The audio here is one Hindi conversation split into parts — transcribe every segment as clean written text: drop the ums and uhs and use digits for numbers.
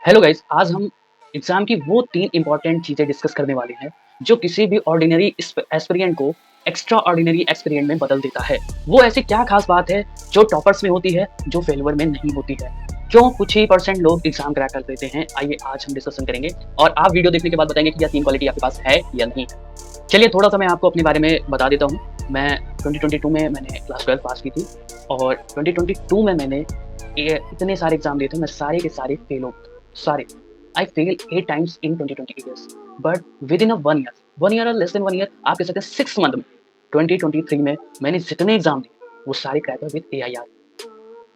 हेलो गाइस, आज हम एग्जाम की वो 3 इंपॉर्टेंट चीज़ें डिस्कस करने वाले हैं, जो किसी भी ऑर्डिनरी एस्पिरेंट को एक्स्ट्रा ऑर्डिनरी एस्पिरेंट में बदल देता है। वो ऐसी क्या खास बात है जो टॉपर्स में होती है, जो फेल्यूर में नहीं होती है? क्यों कुछ ही परसेंट लोग एग्जाम क्रैक कर देते हैं? आइए आज हम डिस्कशन करेंगे और आप वीडियो देखने के बाद बताएंगे कि यह 3 क्वालिटी आपके पास है या नहीं। चलिए थोड़ा-सा मैं आपको अपने बारे में बता देता हूँ। मैं 2022 में मैंने क्लास 12 पास की थी और 2022 में मैंने इतने सारे एग्जाम दिए थे, मैं सारे के सारे फेल हो गए। सारे। I failed 8 times in 2020 years, but within a 1 year or less than 1 year, आप कह सकते हैं 6 मंथ में 2023 में मैंने जितने एग्जाम दिए वो सारे क्रैक हुए विद AIR।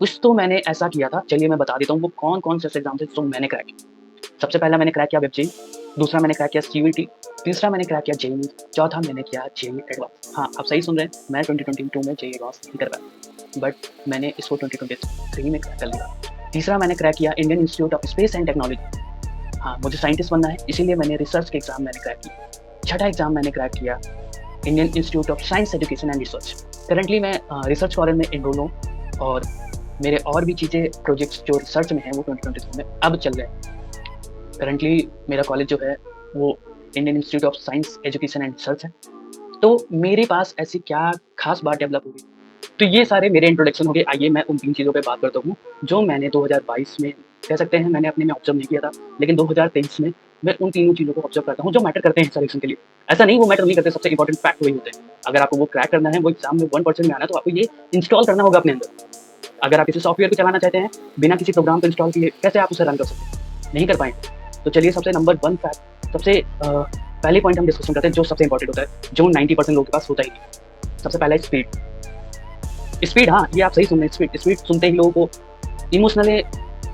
कुछ तो मैंने ऐसा किया था, चलिए मैं बता देता हूँ वो कौन-कौन से ऐसे एग्जाम थे जो मैंने क्रैक किए। सबसे पहला मैंने क्रैक किया वेब जेईई, दूसरा मैंने क्रैक किया सीयूईटी, तीसरा मैंने क्रैक किया जेईई, चौथा मैंने किया जेईई एडवांस। हाँ, आप सही सुन रहे हैं, मैं 2022 में जेईई एडवांस नहीं कर पाया, बट मैंने इसको 2023 में क्रैक कर लिया। तीसरा मैंने क्रैक किया Indian institute of space and technology. हाँ, मुझे साइंटिस्ट बनना है, इसीलिए मैंने रिसर्च के एग्जाम मैंने क्रैक किया। छठा एग्जाम मैंने क्रैक किया Indian institute of science education and research. Currently मैं रिसर्च फॉरन में एनरोल हूँ और मेरे और भी चीज़ें प्रोजेक्ट्स जो रिसर्च में हैं वो 2023 में अब चल रहे हैं। करंटली मेरा कॉलेज जो है वो Indian institute of science education and research है। तो मेरे पास ऐसी क्या खास बात डेवलप हुई? तो ये सारे मेरे इंट्रोडक्शन हो गए। आइए मैं उन 3 चीज़ों पे बात करता हूँ जो मैंने 2022 में कह सकते हैं मैंने अपने में ऑब्जर्व नहीं किया था, लेकिन 2023 में मैं उन तीनों चीज़ों को ऑब्जर्व करता हूँ जो मैटर करते हैं सिलेक्शन के लिए। ऐसा नहीं वो मैटर नहीं करते, सबसे इंपॉर्टेंट फैक्ट वही होते हैं। अगर आपको वो क्रैक करना है, वो एग्जाम में 1% में आना है, तो आपको ये इंस्टॉल करना होगा अपने अंदर। अगर आप किसी सॉफ्टवेयर को चलाना चाहते हैं बिना किसी प्रोग्राम को इंस्टॉल किए, कैसे आप उसे रन कर सकते हैं? नहीं कर पाएंगे। तो चलिए सबसे नंबर 1 फैक्ट, सबसे पहले पॉइंट हम डिस्कशन करते हैं जो सबसे इंपॉर्टेंट होता है, जो 90% लोगों के पास होता ही नहीं। सबसे पहला है स्पीड। स्पीड, हाँ, ये आप सही सुन रहे हैं। स्पीड स्पीड सुनते ही लोगों को इमोशनल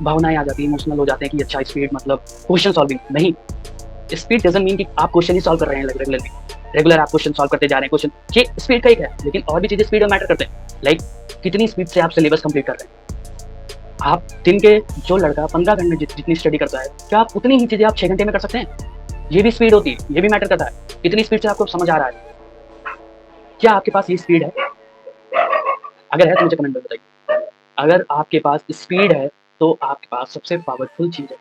भावनाएं आ जाती है, इमोशनल हो जाते हैं कि अच्छा स्पीड मतलब क्वेश्चन सॉल्विंग नहीं। स्पीड डजंट मीन कि आप क्वेश्चन ही सॉल्व कर रहे हैं रेगुलरली। रेगुलर आप क्वेश्चन सॉल्व करते जा रहे हैं, क्वेश्चन ये स्पीड का एक है, लेकिन और भी चीजें स्पीड में मैटर करते हैं। लाइक कितनी स्पीड से आप सिलेबस कंप्लीट कर रहे हैं। आप दिन के जो लड़का 15 घंटे जितनी स्टडी करता है, क्या आप उतनी ही चीजें आप 6 घंटे में कर सकते हैं? ये भी स्पीड होती है, ये भी मैटर करता है। कितनी स्पीड से आपको समझ आ रहा है? क्या आपके पास ये स्पीड है? अगर है तो मुझे कमेंट में बताइए। अगर आपके पास स्पीड है तो आपके पास सबसे पावरफुल चीज़ है।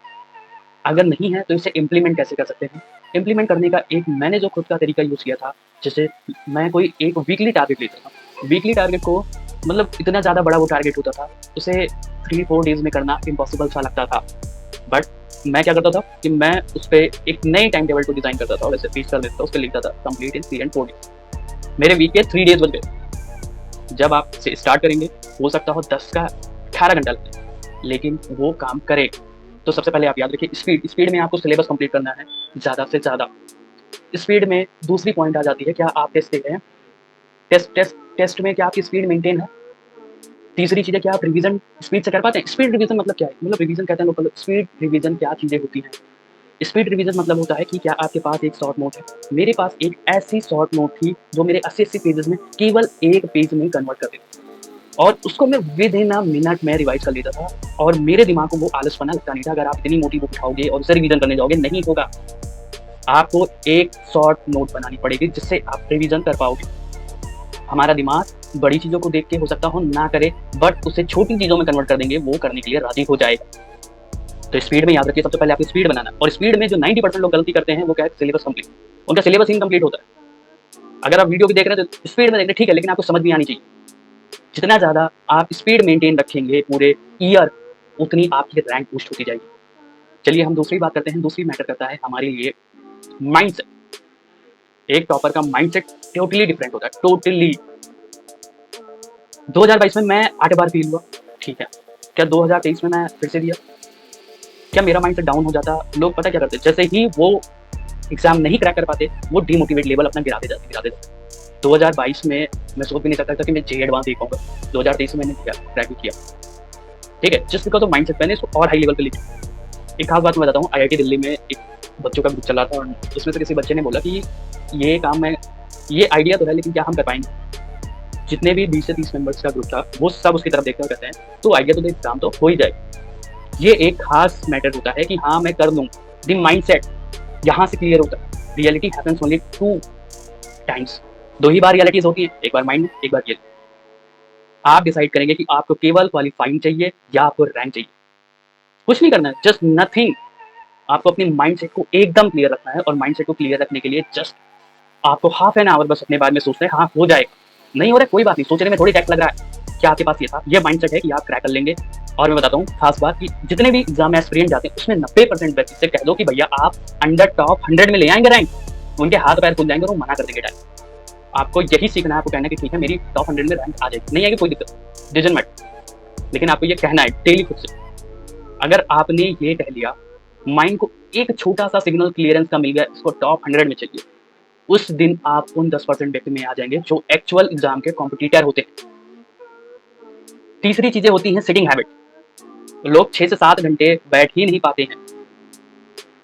अगर नहीं है तो इसे इम्प्लीमेंट कैसे कर सकते हैं? इम्प्लीमेंट करने का एक मैंने जो खुद का तरीका यूज़ किया था, जैसे मैं कोई एक वीकली टारगेट लेता था। वीकली टारगेट को मतलब इतना ज़्यादा बड़ा वो टारगेट होता था, उसे 3-4 डेज़ में करना इम्पॉसिबल सा लगता था। बट मैं क्या करता था कि मैं उस पे एक नए टाइम टेबल को डिज़ाइन करता था और ऐसे पेज कर देता था, उस पे लिखता था कंप्लीट इन 3 एंड 4 डेज़। मेरे वीक के 3 डेज़ बन गए। जब आप से स्टार्ट करेंगे, हो सकता हो 10 का 18 घंटा लगे, लेकिन वो काम करे। तो सबसे पहले आप याद रखिए स्पीड में आपको सिलेबस कंप्लीट करना है ज़्यादा से ज़्यादा। स्पीड में दूसरी पॉइंट आ जाती है, क्या आप टेस्ट दे रहे हैं? टेस्ट में क्या आपकी स्पीड मेंटेन है? तीसरी चीज़ है, क्या आप रिवीजन स्पीड से कर पाते हैं? स्पीड रिवीजन मतलब क्या है? मतलब रिवीजन कहते हैं लोग, स्पीड रिवीजन क्या चीज़ें होती हैं? स्पीड रिवीजन मतलब होता है कि क्या आपके पास एक शॉर्ट नोट है? मेरे पास एक ऐसी शॉर्ट नोट थी जो मेरे 80-80 पेजेस में केवल 1 पेज में कन्वर्ट कर देती थी और उसको मैं विद इन अ मिनट में रिवाइज कर लेता था और मेरे दिमाग को वो आलसपना लगता नहीं था। अगर आप इतनी मोटी बुक उठाओगे और उसे रिवीजन करने जाओगे, नहीं होगा। आपको एक शॉर्ट नोट बनानी पड़ेगी जिससे आप रिवीजन कर पाओगे। हमारा दिमाग बड़ी चीज़ों को देख के हो सकता हो ना करे, बट उसे छोटी चीज़ों में कन्वर्ट कर देंगे, वो करने के लिए राजी हो जाएगा। तो स्पीड में याद रखिए, सबसे पहले आपको स्पीड बनाना है। और स्पीड में जो 90% लोग गलती करते हैं वो क्या है? Syllabus complete. उनका सिलेबस इनकम्प्लीट होता है। अगर आप वीडियो भी देख रहे हैं तो स्पीड में देख रहे हैं, ठीक है, लेकिन आपको समझ भी आनी चाहिए। जितना ज़्यादा आप स्पीड मेंटेन रखेंगे पूरे ईयर, उतनी आपकी रैंक बूस्ट होती जाएगी। चलिए हम दूसरी बात करते हैं। दूसरी मैटर करता है हमारे लिए माइंडसेट। एक टॉपर का माइंडसेट टोटली डिफरेंट होता है, टोटली। 2022 में मैं 8 बार फेल हुआ, ठीक है। क्या 2023 में मैं फिर से दिया? क्या मेरा माइंडसेट डाउन हो जाता? लोग पता क्या करते, जैसे ही वो एग्जाम नहीं क्रैक कर पाते, वो डिमोटिवेट लेवल अपना गिराते जाते। 2022 में मैं सोच भी नहीं सकता था कि मैं जेईई एडवांस दे पाऊंगा। 2023 में मैंने क्रैक भी किया, ठीक है, जस्ट बिकॉज ऑफ माइंडसेट। मैंने इसको और हाई लेवल पे लिखा। एक खास बात मैं बताता हूँ, IIT दिल्ली में एक बच्चों का ग्रुप चल रहा था और उसमें से किसी बच्चे ने बोला कि ये काम मैं, ये आइडिया तो है लेकिन क्या हम कर पाएंगे? जितने भी 20 से 30 मेंबर्स का ग्रुप था, वो सब उसकी तरफ देखकर कहते हैं तो आइडिया तो एग्जाम तो हो ही जाएगा। ये एक खास मैटर होता है कि हाँ मैं कर लूँ। द माइंडसेट यहाँ से क्लियर होता है। Reality happens only 2 times. 2 ही बार रियलिटीज होती है, एक बार माइंड में, एक बार रियल। आप डिसाइड करेंगे कि आपको केवल क्वालिफाइंग चाहिए या आपको रैंक चाहिए। कुछ नहीं करना है, जस्ट नथिंग। आपको अपनी माइंडसेट को एकदम क्लियर रखना है और माइंडसेट को क्लियर रखने के लिए जस्ट आपको हाफ एन आवर बस अपने बारे में सोचना है। हाँ, हो जाएगा, नहीं हो रहा है कोई बात नहीं, सोचने में थोड़ी टैक्स लग रहा है। क्या आपके पास ये था, ये माइंडसेट है कि आप क्रैक कर लेंगे। और मैं बताता हूँ खास बात कि जितने भी एग्जाम में एस्पिरेंट जाते हैं उसमें 90% व्यक्ति से कह दो कि भैया आप अंडर टॉप 100 में ले आएंगे रैंक, उनके हाथ पैर खुल जाएंगे और वो मना कर देंगे टाइम। आपको यही सीखना है, आपको कहना है कि ठीक है मेरी टॉप 100 में रैंक आ जाएगी, नहीं आएगी कोई दिक्कत, डजंट मैटर, लेकिन आपको ये कहना है डेली खुद से। अगर आपने ये कह लिया, माइंड को एक छोटा सा सिग्नल क्लियरेंस का मिल गया, इसको टॉप 100 में चाहिए, उस दिन आप उन 10% व्यक्ति में आ जाएंगे जो एक्चुअल एग्जाम के कॉम्पिटिटर होते हैं। तीसरी चीजें होती हैं सिटिंग हैबिट। लोग 6 से 7 घंटे बैठ ही नहीं पाते हैं,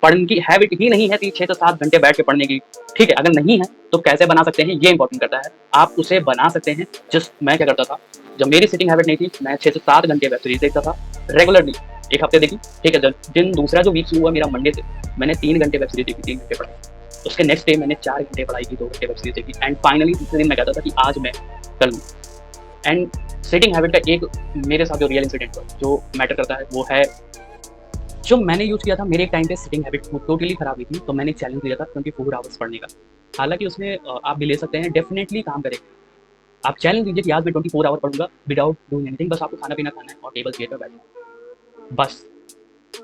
पढ़ने की हैबिट ही नहीं है 6 से 7 घंटे बैठ के पढ़ने की। ठीक है, अगर नहीं है तो कैसे बना सकते हैं, ये इंपॉर्टेंट करता है। आप उसे बना सकते हैं। जस्ट मैं क्या करता था, जब मेरी सिटिंग हैबिट नहीं थी, मैं 6 से 7 घंटे वेब सीरीज देखता था रेगुलरली, एक हफ्ते देखी। ठीक है, दिन दूसरा जो वीक शुरू हुआ मेरा मंडे से, मैंने 3 घंटे वेब सीरीज देखी, 3 घंटे पढ़ाई। उसके नेक्स्ट डे मैंने 4 घंटे पढ़ाई की, 2 घंटे वेब सीरीज देखी, एंड फाइनली तीसरे दिन मैं कहता था कि आज मैं कर लूँ। एंड सिटिंग हैबिट का एक मेरे साथ जो रियल इंसिडेंट जो मैटर करता है वो है, जो मैंने यूज किया था, मेरे एक टाइम पे सिटिंग हैबिट टोटली खराब हुई थी, तो मैंने चैलेंज लिया था 24 आवर्स पढ़ने का। हालांकि उसमें आप भी ले सकते हैं, डेफिनेटली काम करेगा। आप चैलेंज लीजिए कि आज मैं 24 आवर पढ़ूंगा विदाउट डूइंग एनीथिंग, बस आपको खाना पीना खाना है और टेबल चेयर पर बैठना, बस।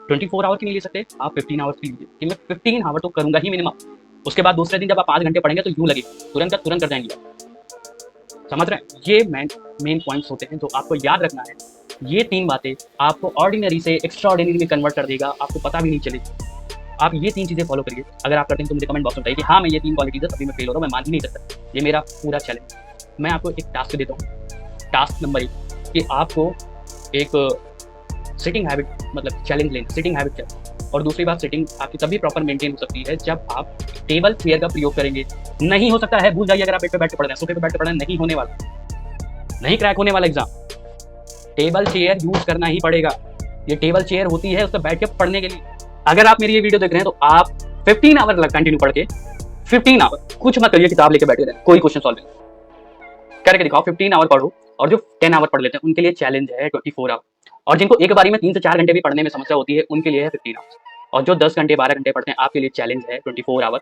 24 आवर की नहीं ले सकते, आप 15 आवर्स की लीजिए कि मैं 15 आवर तो करूंगा ही मिनिमम। उसके बाद दूसरे दिन जब आप 5 घंटे पढ़ेंगे तो यूं लगेगा तुरंत कर जाएंगे आप। समझ रहे हैं, ये मेन पॉइंट्स होते हैं जो आपको याद रखना है। ये 3 बातें आपको ऑर्डिनरी से एक्स्ट्रा ऑर्डिनरी में कन्वर्ट कर देगा, आपको पता भी नहीं चलेगी। आप ये 3 चीजें फॉलो करिए। अगर आप करते हैं तो मुझे कमेंट बॉक्स में बताइए कि हाँ मैं ये 3 क्वालिटीज है तभी मैं फेल हो रहा हूँ, मैं मान ही नहीं सकता, ये मेरा पूरा चैलेंज। मैं आपको एक टास्क देता हूँ, टास्क नंबर 1 कि आपको एक सिटिंग हैबिट मतलब चैलेंज लेना, सिटिंग हैबिट चैलेंज। और दूसरी बात, सिटिंग आपकी तभी प्रॉपर मेंटेन हो सकती है जब आप टेबल चेयर का प्रयोग करेंगे। नहीं हो सकता है, भूल जाइए, अगर आप बेड पे बैठ के पढ़ रहे हैं, सोफे पे बैठ के पढ़ रहे हैं, नहीं होने वाला, नहीं क्रैक होने वाला एग्जाम। टेबल चेयर यूज करना ही पड़ेगा। ये टेबल चेयर होती है उस पर बैठ के पढ़ने के लिए। अगर आप मेरी ये वीडियो देख रहे हैं तो आप 15 आवर कंटिन्यू पढ़ के 15 आवर कुछ मत करिए, किताब लेके बैठे रहे, कोई क्वेश्चन सॉल्विंग करके दिखाओ, 15 आवर पढ़ो। और जो 10 आवर पढ़ लेते हैं उनके लिए चैलेंज है 24 आवर। और जिनको एक बारी में 3 से 4 घंटे भी पढ़ने में समस्या होती है उनके लिए है 15 आवर। और जो 10 घंटे 12 घंटे पढ़ते हैं आपके लिए चैलेंज है 24 आवर।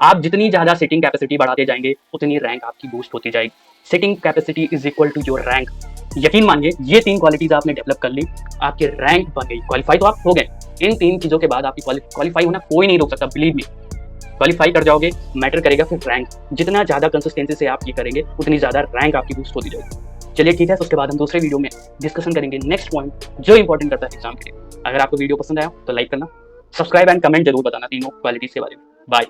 आप जितनी ज्यादा सिटिंग कैपेसिटी बढ़ाते जाएंगे उतनी रैंक आपकी बूस्ट होती जाएगी। Sitting capacity is equal to your rank. यकीन मानिए, ये 3 क्वालिटीज आपने डेवलप कर ली, आपकी रैंक बन गई, क्वालिफाई तो आप हो गए। इन 3 चीजों के बाद आपकी क्वालिफाई होना कोई नहीं रोक सकता, बिलीव मी। क्वालिफाई कर जाओगे, मैटर करेगा फिर रैंक। जितना ज्यादा कंसिस्टेंसी से आप ये करेंगे उतनी ज्यादा रैंक आपकी बूस्ट होती जाएगी। चलिए ठीक है, उसके बाद हम दूसरे वीडियो में डिस्कशन करेंगे नेक्स्ट पॉइंट जो इंपॉर्टेंट करता है एग्जाम के लिए। अगर आपको वीडियो पसंद आया तो लाइक करना, सब्सक्राइब एंड कमेंट जरूर बताना तीनों क्वालिटीज के बारे में। बाय।